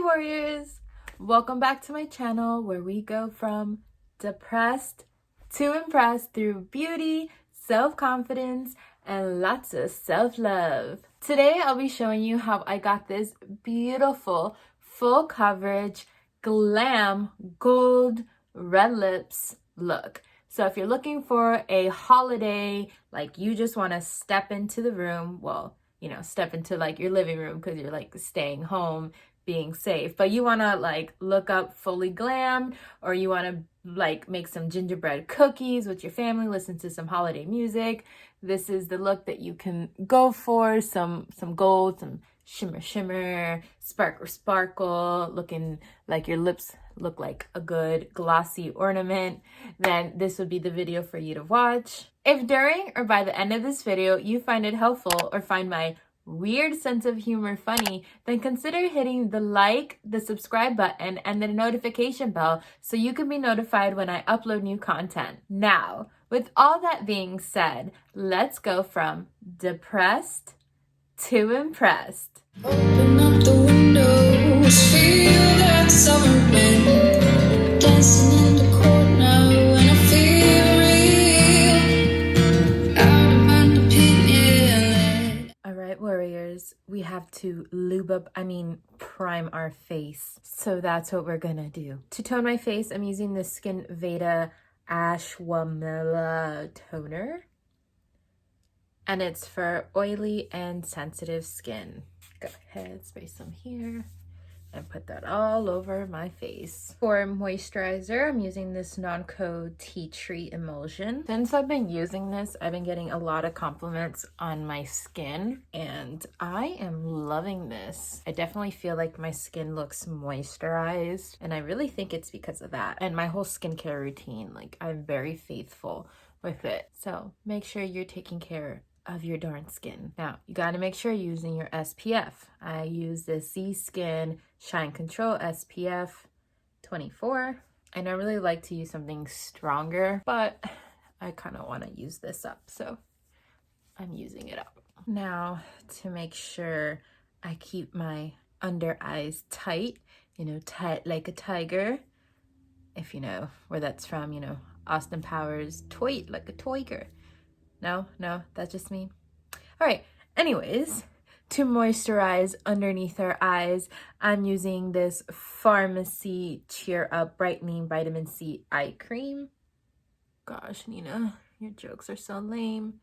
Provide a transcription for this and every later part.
warriors, welcome back to my channel where we go from depressed to impressed through beauty, self-confidence, and lots of self-love. Today I'll be showing you how I got this beautiful full coverage glam gold red lips look. So if you're looking for a holiday, like you just want to step into the room, well, you know, step into like your living room because you're like staying home, being safe, but you want to like look up fully glammed, or you want to like make some gingerbread cookies with your family, listen to some holiday music. This is the look that you can go for. Some gold, some shimmer, sparkle, looking like your lips look like a good glossy ornament. Then this would be the video for you to watch. If during or by the end of this video you find it helpful or find my weird sense of humor funny, then consider hitting the like, the subscribe button, and the notification bell so you can be notified when I upload new content. Now, with all that being said, let's go from depressed to impressed. Open up the windows, feel that summer wind, dancing in the court now, and I feel real, out of my opinion. All right, warriors, we have to prime our face. So that's what we're gonna do. To tone my face, I'm using the Skin Veda Ashwamela toner. And it's for oily and sensitive skin. Go ahead, spray some here and put that all over my face. For moisturizer, I'm using this Non-Co Tea Tree Emulsion. Since I've been using this, I've been getting a lot of compliments on my skin, and I am loving this. I definitely feel like my skin looks moisturized, and I really think it's because of that. And my whole skincare routine, like I'm very faithful with it. So make sure you're taking care of your darn skin. Now, you got to make sure you're using your SPF. I use the Z-Skin Shine Control SPF 24. I normally like to use something stronger, but I kind of want to use this up, so I'm using it up. Now, to make sure I keep my under eyes tight, you know, tight like a tiger. If you know where that's from, you know, Austin Powers, tight like a tiger. No, that's just me. All right, anyways, to moisturize underneath our eyes, I'm using this Pharmacy Cheer Up Brightening Vitamin C Eye Cream. Gosh, Nina, your jokes are so lame.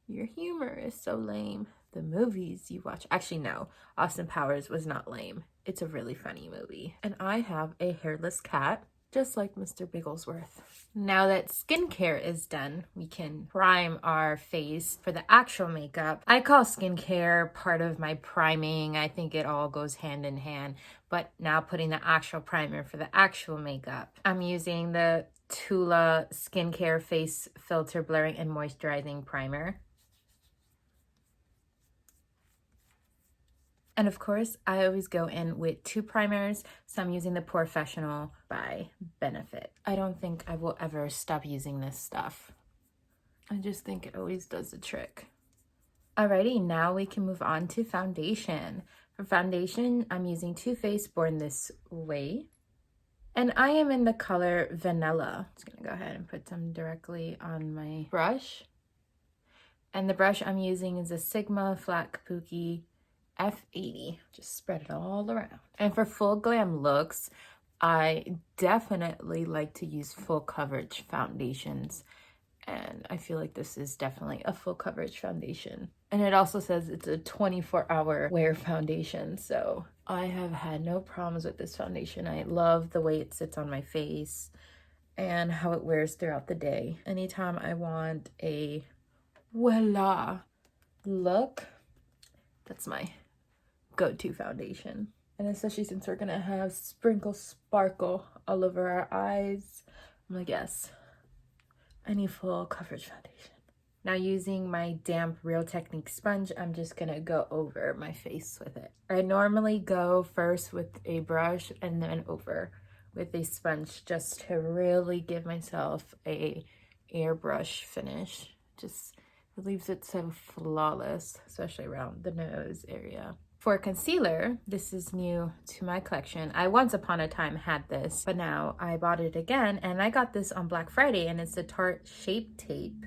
Your humor is so lame. The movies you watch, actually no, Austin Powers was not lame. It's a really funny movie. And I have a hairless cat, just like Mr. Bigglesworth. Now that skincare is done, we can prime our face for the actual makeup. I call skincare part of my priming. I think it all goes hand in hand. But now putting the actual primer for the actual makeup. I'm using the TULA Skincare Face Filter Blurring and Moisturizing Primer. And of course, I always go in with two primers, so I'm using the Professional by Benefit. I don't think I will ever stop using this stuff. I just think it always does the trick. Alrighty, now we can move on to foundation. For foundation, I'm using Too Faced Born This Way. And I am in the color Vanilla. I'm just gonna go ahead and put some directly on my brush. And the brush I'm using is a Sigma Flat Kabuki F80. Just spread it all around. And for full glam looks, I definitely like to use full coverage foundations, and I feel like this is definitely a full coverage foundation. And it also says it's a 24-hour wear foundation, so I have had no problems with this foundation. I love the way it sits on my face and how it wears throughout the day. Anytime I want a voila look, that's my go-to foundation. And especially since we're gonna have sparkle all over our eyes, I'm like, yes, I need full coverage foundation. Now, using my damp Real Technique sponge, I'm just gonna go over my face with it. I normally go first with a brush and then over with a sponge just to really give myself a airbrush finish. Just it leaves it so flawless, especially around the nose area. For concealer, this is new to my collection. I once upon a time had this, but now I bought it again, and I got this on Black Friday, and it's the Tarte-Shape tape.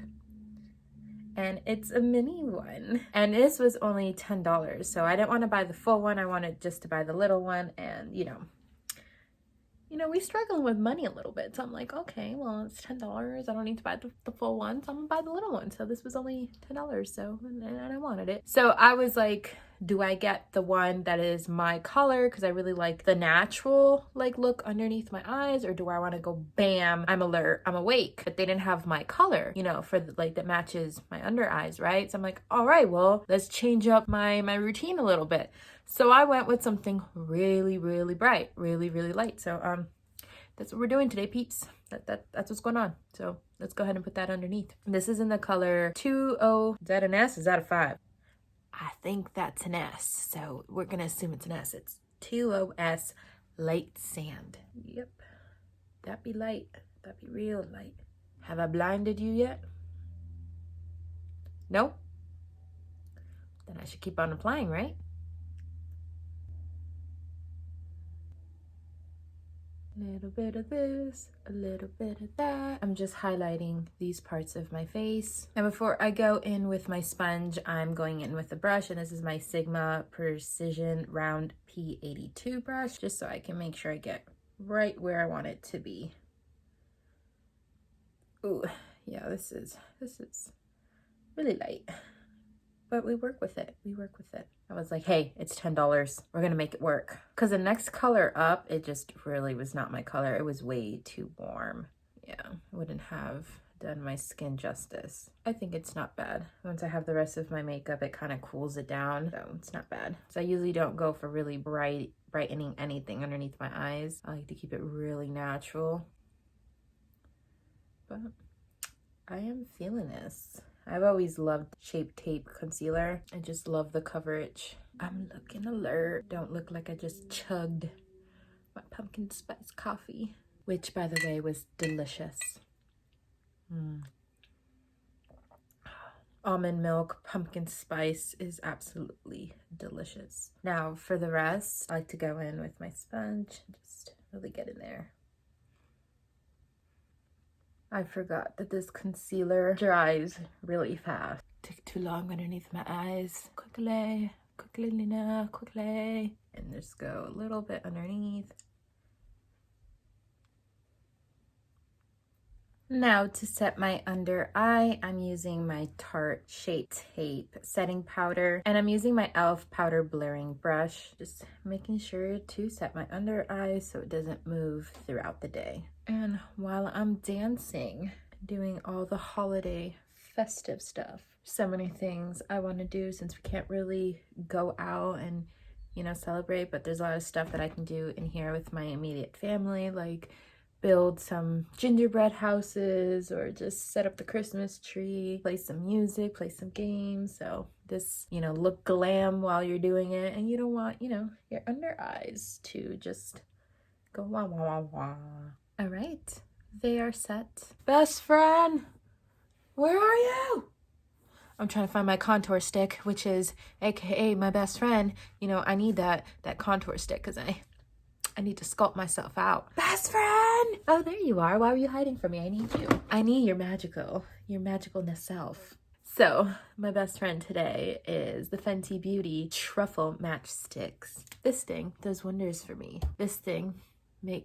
And it's a mini one. And this was only $10, so I didn't want to buy the full one. I wanted just to buy the little one, and you know, we struggling with money a little bit. So I'm like, okay, well, it's $10. I don't need to buy the full one, so I'm gonna buy the little one. So this was only $10, so, and I wanted it. So I was like, do I get the one that is my color? Because I really like the natural like look underneath my eyes, or do I want to go bam, I'm alert, I'm awake? But they didn't have my color, you know, for the, like that matches my under eyes, right? So I'm like, all right, well, let's change up my routine a little bit. So I went with something really, really bright, really, really light. So that's what we're doing today, peeps. That's what's going on. So let's go ahead and put that underneath. This is in the color 20. Is that an S? Is that a 5? I think that's an S. So we're gonna assume it's an S. It's 20S Light Sand. Yep. That be light. That be real light. Have I blinded you yet? No? Then I should keep on applying, right? A little bit of this, a little bit of that. I'm just highlighting these parts of my face. And before I go in with my sponge, I'm going in with a brush, and this is my Sigma Precision Round P82 brush, just so I can make sure I get right where I want it to be. Ooh, yeah, this is really light. But we work with it. We work with it. I was like, hey, it's $10. We're gonna make it work. Because the next color up, it just really was not my color. It was way too warm. Yeah, wouldn't have done my skin justice. I think it's not bad. Once I have the rest of my makeup, it kind of cools it down. So it's not bad. So I usually don't go for really brightening anything underneath my eyes. I like to keep it really natural. But I am feeling this. I've always loved Shape Tape concealer. I just love the coverage. I'm looking alert. Don't look like I just chugged my pumpkin spice coffee, which by the way was delicious. Almond milk, pumpkin spice is absolutely delicious. Now for the rest, I like to go in with my sponge, just really get in there. I forgot that this concealer dries really fast. Took too long underneath my eyes. Quickly, Nina, quickly. And just go a little bit underneath. Now to set my under eye, I'm using my Tarte-Shape Tape setting powder, and I'm using my e.l.f. powder blurring brush, just making sure to set my under eye so it doesn't move throughout the day. And while I'm dancing, doing all the holiday festive stuff, so many things I want to do since we can't really go out and, you know, celebrate, but there's a lot of stuff that I can do in here with my immediate family, like build some gingerbread houses or just set up the Christmas tree, play some music, play some games. So this, you know, look glam while you're doing it, and you don't want, you know, your under eyes to just go wah wah wah wah. All right, they are set. Best friend, where are you? I'm trying to find my contour stick, which is AKA my best friend. You know, I need that contour stick because I need to sculpt myself out. Best friend! Oh, there you are. Why were you hiding from me? I need you. I need your magicalness self. So, my best friend today is the Fenty Beauty Truffle Match Sticks. This thing does wonders for me. This thing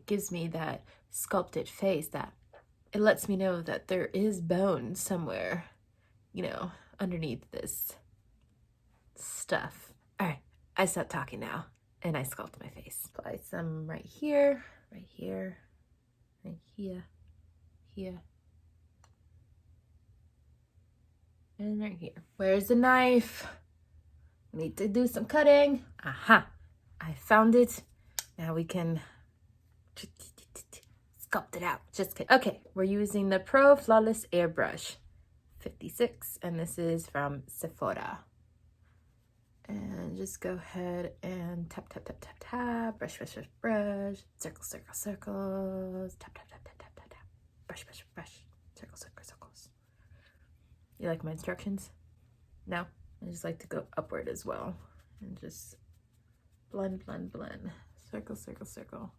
gives me that sculpted face, that it lets me know that there is bone somewhere, you know, underneath this stuff. All right, I stop talking now. And I sculpt my face. Apply some right here, right here, right here, here, and right here. Where's the knife? I need to do some cutting. Aha, I found it. Now we can sculpt it out. Just kidding. Okay, we're using the Pro-Flawless Airbrush 56, and this is from Sephora. And just go ahead and tap, tap, tap, tap, tap, brush, brush, brush, brush, circle, circle, circles, tap, tap, tap, tap, tap, tap, tap, brush, brush, brush, circle, circle, circles. You like my instructions? No? I just like to go upward as well and just Blend, blend, blend. Circle, circle, circle.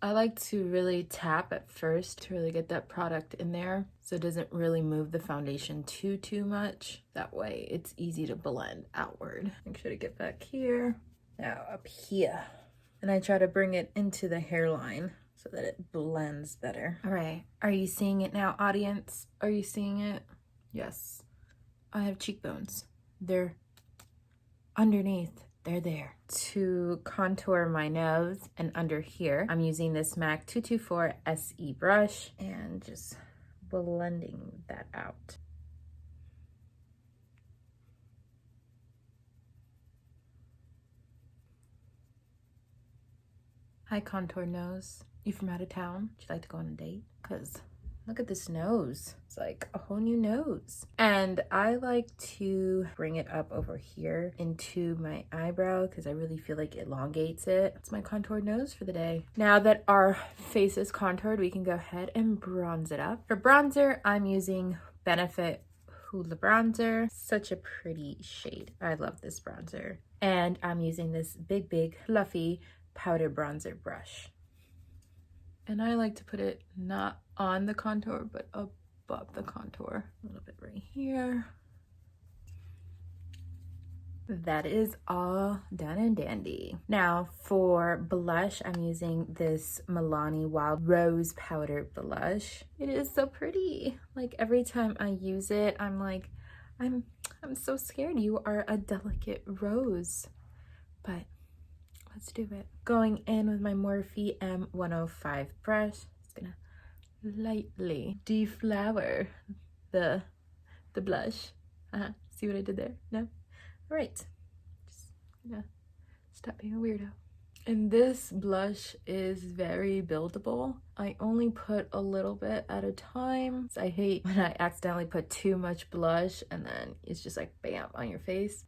I like to really tap at first to really get that product in there so it doesn't really move the foundation too much. That way it's easy to blend outward. Make sure to get back here. Now up here. And I try to bring it into the hairline so that it blends better. All right, are you seeing it now, audience? Are you seeing it? Yes. I have cheekbones. They're underneath. They're there. To contour my nose and under here, I'm using this MAC 224 SE brush and just blending that out. Hi, contour nose. You from out of town? Would you like to go on a date? Because look at this nose. It's like a whole new nose. And I like to bring it up over here into my eyebrow because I really feel like it elongates it. That's my contoured nose for the day. Now that our face is contoured, we can go ahead and bronze it up. For bronzer, I'm using BENEFIT-HOOLA bronzer. Such a pretty shade. I love this bronzer. And I'm using this big, fluffy powder bronzer brush. And I like to put it not on the contour, but above the contour. A little bit right here. That is all done and dandy. Now for blush, I'm using this Milani Wild Rose powder blush. It is so pretty. Like every time I use it, I'm like, I'm so scared. You are a delicate rose, but let's do it. Going in with my Morphe M105 brush, just gonna lightly deflower the blush. See what I did there? No? All right. Just gonna stop being a weirdo. And this blush is very buildable. I only put a little bit at a time. I hate when I accidentally put too much blush and then it's just like bam on your face.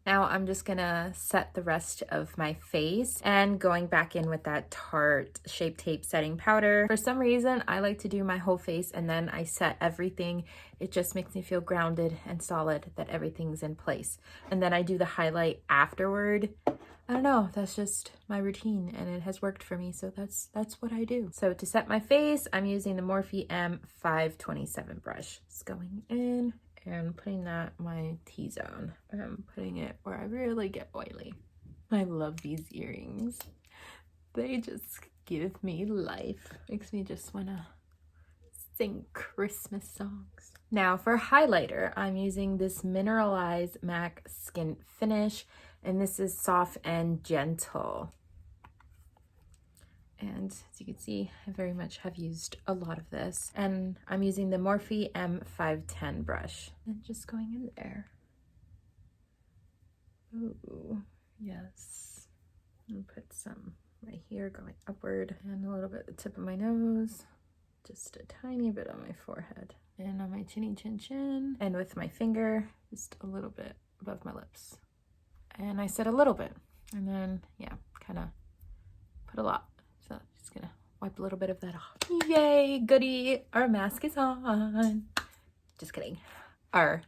Now I'm just gonna set the rest of my face and going back in with that TARTE-Shape tape setting powder. For some reason, I like to do my whole face and then I set everything. It just makes me feel grounded and solid that everything's in place. And then I do the highlight afterward. I don't know, that's just my routine and it has worked for me, so that's what I do. So to set my face, I'm using the Morphe M527 brush. Just going in and putting that my T-zone. I'm putting it where I really get oily. I love these earrings. They just give me life. Makes me just wanna sing Christmas songs. Now for highlighter, I'm using this Mineralize MAC Skin Finish, and this is soft and gentle. And as you can see, I very much have used a lot of this. And I'm using the Morphe M510 brush. And just going in there. Ooh, yes. And put some right here going upward. And a little bit at the tip of my nose. Just a tiny bit on my forehead. And on my chinny chin chin. And with my finger, just a little bit above my lips. And I said a little bit. And then, yeah, kind of put a lot. So just gonna wipe a little bit of that off. Yay, goody, our mask is on. Just kidding. Our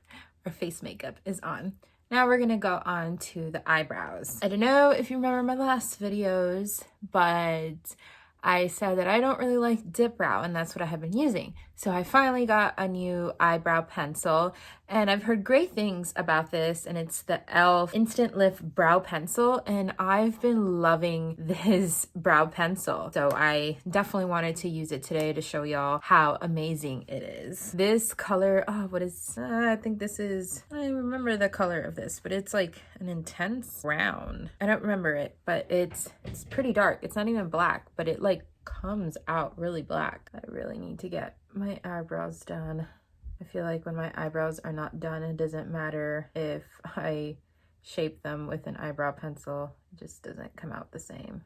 face makeup is on. Now we're gonna go on to the eyebrows. I don't know if you remember my last videos, but I said that I don't really like dip brow, and that's what I have been using. So I finally got a new eyebrow pencil, and I've heard great things about this, and it's the e.l.f. Instant Lift Brow Pencil, and I've been loving this brow pencil. So I definitely wanted to use it today to show y'all how amazing it is. This color, oh, what is, I think this is, I remember the color of this, but it's like an intense brown. I don't remember it, but it's pretty dark. It's not even black, but it like comes out really black. I really need to get my eyebrows done. I feel like when my eyebrows are not done, it doesn't matter if I shape them with an eyebrow pencil, it just doesn't come out the same.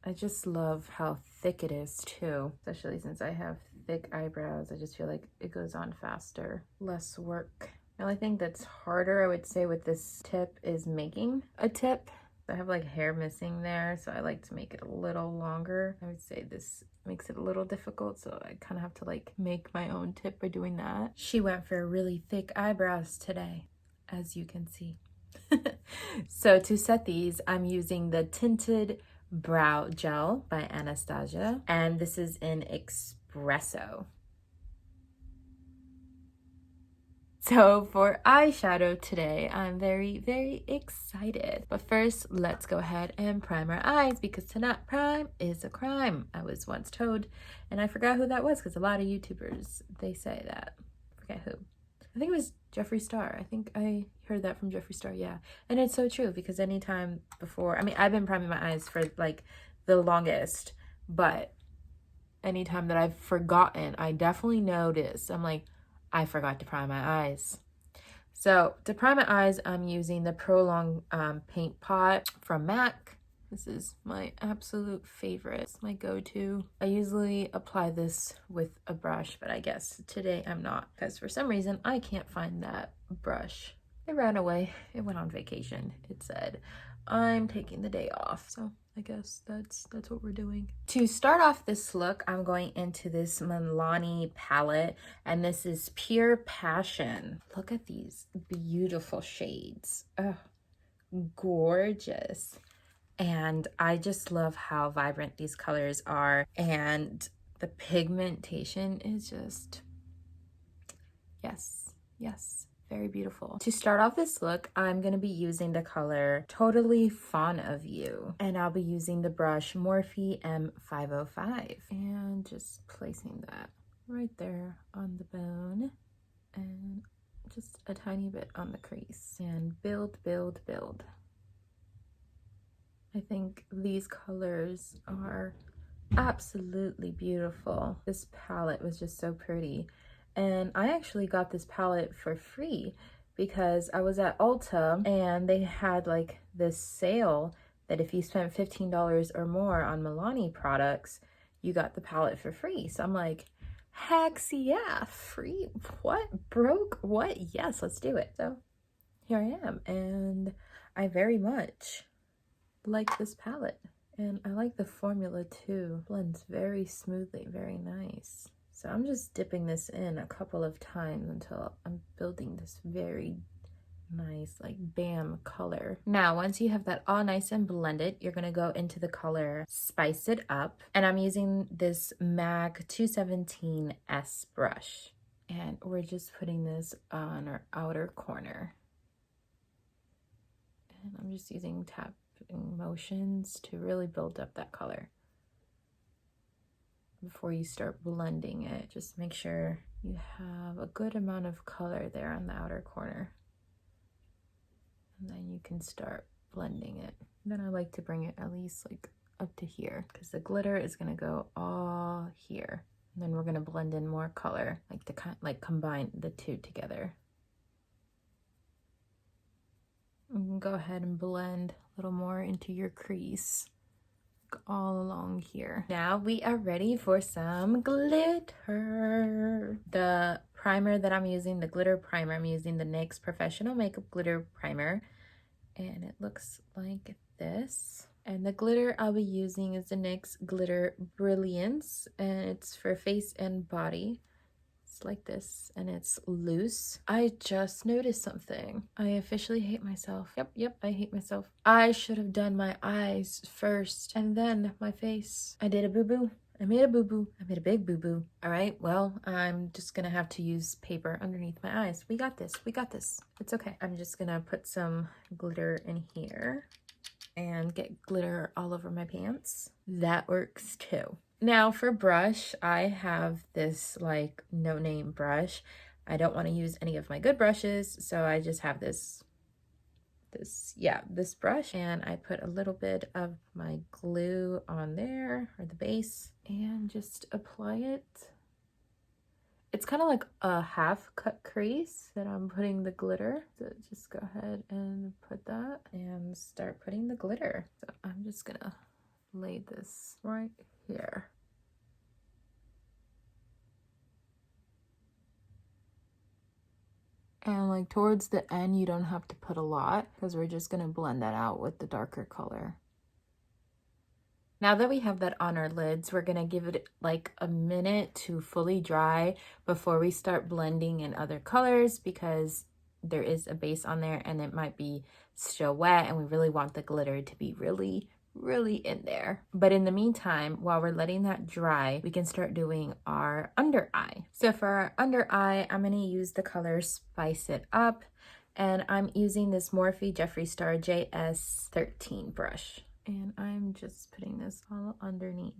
I just love how thick it is too, especially since I have thick eyebrows. I just feel like it goes on faster, less work. The only thing that's harder, I would say, with this tip is making a tip. I have like hair missing there, so I like to make it a little longer. I would say this makes it a little difficult, so I kind of have to like make my own tip by doing that. She went for really thick eyebrows today, as you can see. So to set these, I'm using the Tinted Brow Gel by Anastasia, and this is in Espresso. So for eyeshadow today, I'm very, very excited. But first, let's go ahead and prime our eyes, because to not prime is a crime, I was once told. And I forgot who that was, because a lot of YouTubers, they say that. I forget who. I think it was Jeffree Star. I think I heard that from Jeffree Star, yeah. And it's so true, because anytime before, I mean, I've been priming my eyes for like the longest, but anytime that I've forgotten, I definitely notice. I'm like, I forgot to prime my eyes. So to prime my eyes, I'm using the Prolong Paint Pot from MAC. This is my absolute favorite. It's my go-to. I usually apply this with a brush, but I guess today I'm not, because for some reason I can't find that brush. It ran away. It went on vacation. It said, I'm taking the day off. So I guess that's what we're doing. To start off this look, I'm going into this Milani palette, and this is Pure Passion. Look at these beautiful shades. Oh, gorgeous. And I just love how vibrant these colors are, and the pigmentation is just, yes, yes. Very beautiful. To start off this look, I'm going to be using the color Totally Fond of You. And I'll be using the brush Morphe M505. And just placing that right there on the bone. And just a tiny bit on the crease. And build, build, build. I think these colors are absolutely beautiful. This palette was just so pretty. And I actually got this palette for free because I was at Ulta and they had like this sale that if you spent $15 or more on Milani products, you got the palette for free. So I'm like, heck yeah, free? What? Broke? What? Yes, let's do it. So here I am, and I very much like this palette. And I like the formula too. Blends very smoothly, very nice. So I'm just dipping this in a couple of times until I'm building this very nice, like, bam color. Now, once you have that all nice and blended, you're gonna go into the color Spice It Up. And I'm using this MAC 217S brush. And we're just putting this on our outer corner. And I'm just using tapping motions to really build up that color. Before you start blending it, just make sure you have a good amount of color there on the outer corner. And then you can start blending it. And then I like to bring it at least like up to here, because the glitter is gonna go all here. And then we're gonna blend in more color, like to combine the two together. You can go ahead and blend a little more into your crease, all along here. Now we are ready for some glitter. The primer that I'm using, the glitter primer, I'm using the NYX Professional Makeup Glitter Primer, and it looks like this. And the glitter I'll be using is the NYX-Glitter Brillants, and it's for face and body. It's like this, and it's loose. I just noticed something. I officially hate myself. Yep, I hate myself. I should have done my eyes first and then my face. I did a boo-boo. I made a boo-boo. I made a big boo-boo. All right, well, I'm just gonna have to use paper underneath my eyes. We got this. We got this. It's okay. I'm just gonna put some glitter in here and get glitter all over my pants. That works too. Now for brush, I have this like no-name brush. I don't want to use any of my good brushes, so I just have this brush, and I put a little bit of my glue on there, or the base, and just apply it. It's kind of like a half cut crease that I'm putting the glitter. So just go ahead and put that and start putting the glitter. So I'm just gonna lay this right here. And like towards the end, you don't have to put a lot, because we're just gonna blend that out with the darker color. Now that we have that on our lids, we're gonna give it like a minute to fully dry before we start blending in other colors, because there is a base on there and it might be still wet and we really want the glitter to be really in there. But in the meantime, while we're letting that dry, we can start doing our under eye. So for our under eye, I'm going to use the color Spice It Up, and I'm using this Morphe Jeffree Star JS13 brush, and I'm just putting this all underneath.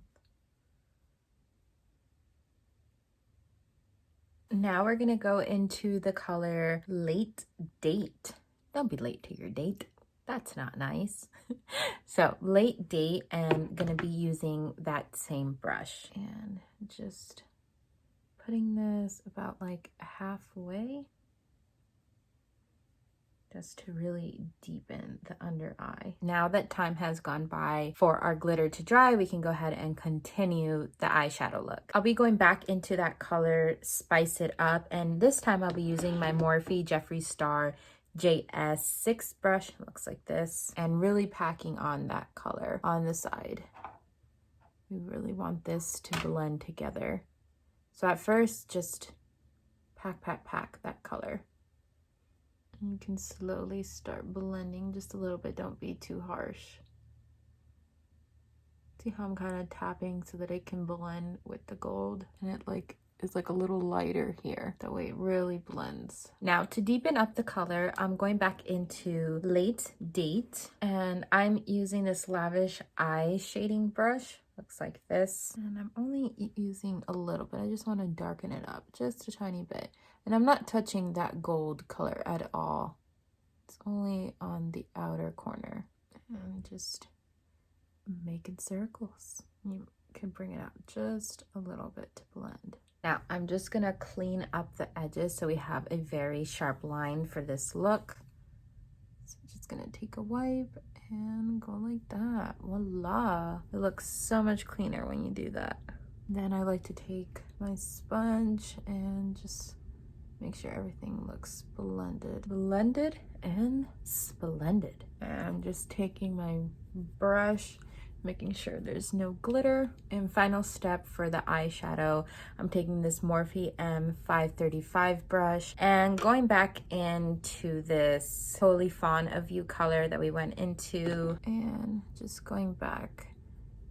Now we're going to go into the color Late Date. Don't be late to your date. That's not nice. So Late Date, and gonna be using that same brush and just putting this about like halfway just to really deepen the under eye. Now that time has gone by for our glitter to dry, we can go ahead and continue the eyeshadow look. I'll be going back into that color Spice It Up, and this time I'll be using my Morphe Jeffree Star JS6 brush. Looks like this, and really packing on that color on the side. We really want this to blend together. So at first, just pack that color. And you can slowly start blending just a little bit. Don't be too harsh. See how I'm kind of tapping so that it can blend with the gold, and it like is like a little lighter here. That way it really blends. Now to deepen up the color, I'm going back into Late Date, and I'm using this Lavish Eye Shading Brush. Looks like this. And I'm only using a little bit. I just want to darken it up just a tiny bit. And I'm not touching that gold color at all. It's only on the outer corner. And just making circles. You can bring it out just a little bit to blend. Now, I'm just going to clean up the edges so we have a very sharp line for this look. So I'm just going to take a wipe and go like that. Voila! It looks so much cleaner when you do that. Then I like to take my sponge and just make sure everything looks blended. Blended and splendid. And I'm just taking my brush, making sure there's no glitter. And final step for the eyeshadow, I'm taking this Morphe M535 brush and going back into this Totally Fond of You color that we went into, and just going back,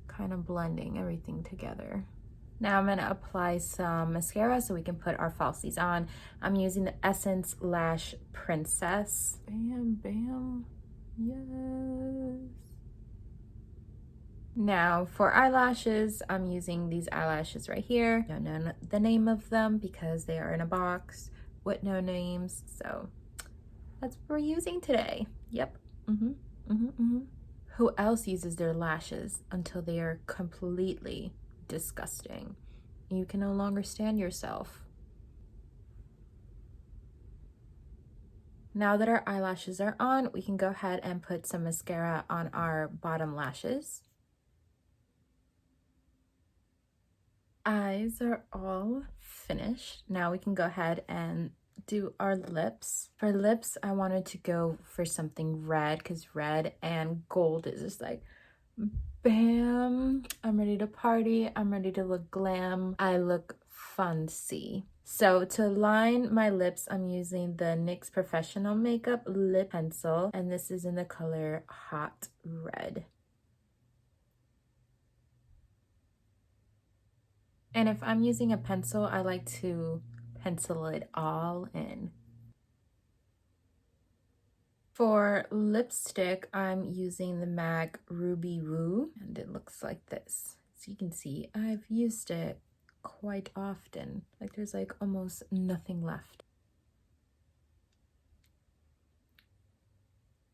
kind of blending everything together. Now I'm going to apply some mascara so we can put our falsies on. I'm using the Essence-Lash Princess. Bam, bam, yes. Now for eyelashes, I'm using these eyelashes right here. Don't know the name of them because they are in a box with no names. So that's what we're using today. Yep. Who else uses their lashes until they are completely disgusting? You can no longer stand yourself. Now that our eyelashes are on, we can go ahead and put some mascara on our bottom lashes. Eyes are all finished. Now we can go ahead and do our lips. For lips, I wanted to go for something red because red and gold is just like bam. I'm ready to party. I'm ready to look glam. I look fancy. So to line my lips, I'm using the NYX Professional Makeup Lip Pencil, and this is in the color Hot Red. And if I'm using a pencil, I like to pencil it all in. For lipstick, I'm using the MAC Ruby Woo, and it looks like this. So you can see I've used it quite often. Like there's like almost nothing left.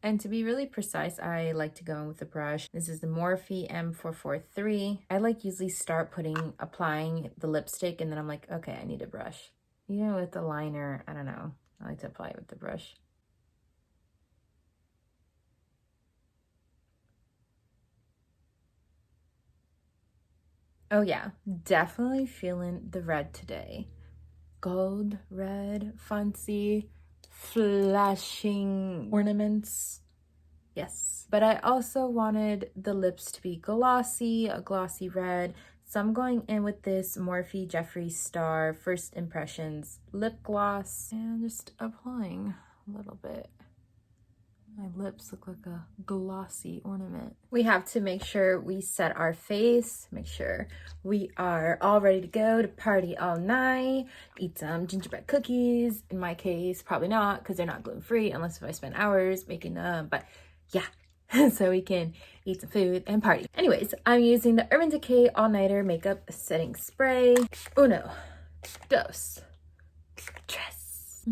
And to be really precise, I like to go in with the brush. This is the Morphe M443. I like usually start applying the lipstick, and then I'm like, okay, I need a brush. Even with the liner, I don't know. I like to apply it with the brush. Oh yeah, definitely feeling the red today. Gold, red, fancy, flashing ornaments. Yes, but I also wanted the lips to be glossy, a glossy red. So I'm going in with this Morphe Jeffree Star First Impressions lip gloss and just applying a little bit. My lips look like a glossy ornament. We have to make sure we set our face, make sure we are all ready to go to party all night, eat some gingerbread cookies. In my case, probably not, because they're not gluten-free unless if I spend hours making them, but yeah. So we can eat some food and party. Anyways, I'm using the Urban Decay All-Nighter Makeup Setting Spray. Uno, dos, tres.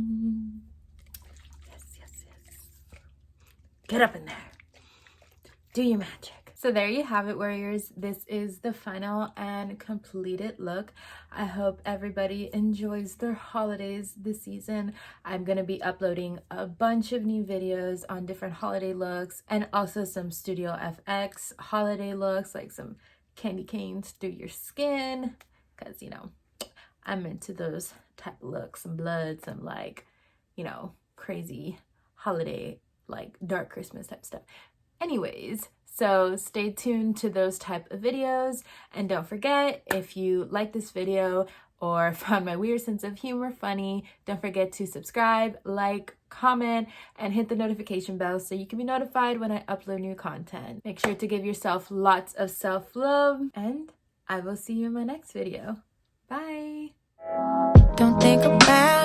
Get up in there. Do your magic. So there you have it, warriors. This is the final and completed look. I hope everybody enjoys their holidays this season. I'm going to be uploading a bunch of new videos on different holiday looks and also some Studio FX holiday looks, like some candy canes through your skin, because, you know, I'm into those type of looks, some blood, some like, you know, crazy holiday, like dark Christmas type stuff. Anyways, so stay tuned to those type of videos, and don't forget, if you like this video or found my weird sense of humor funny, don't forget to subscribe, like, comment, and hit the notification bell so you can be notified when I upload new content. Make sure to give yourself lots of self-love, and I will see you in my next video. Bye. Don't think about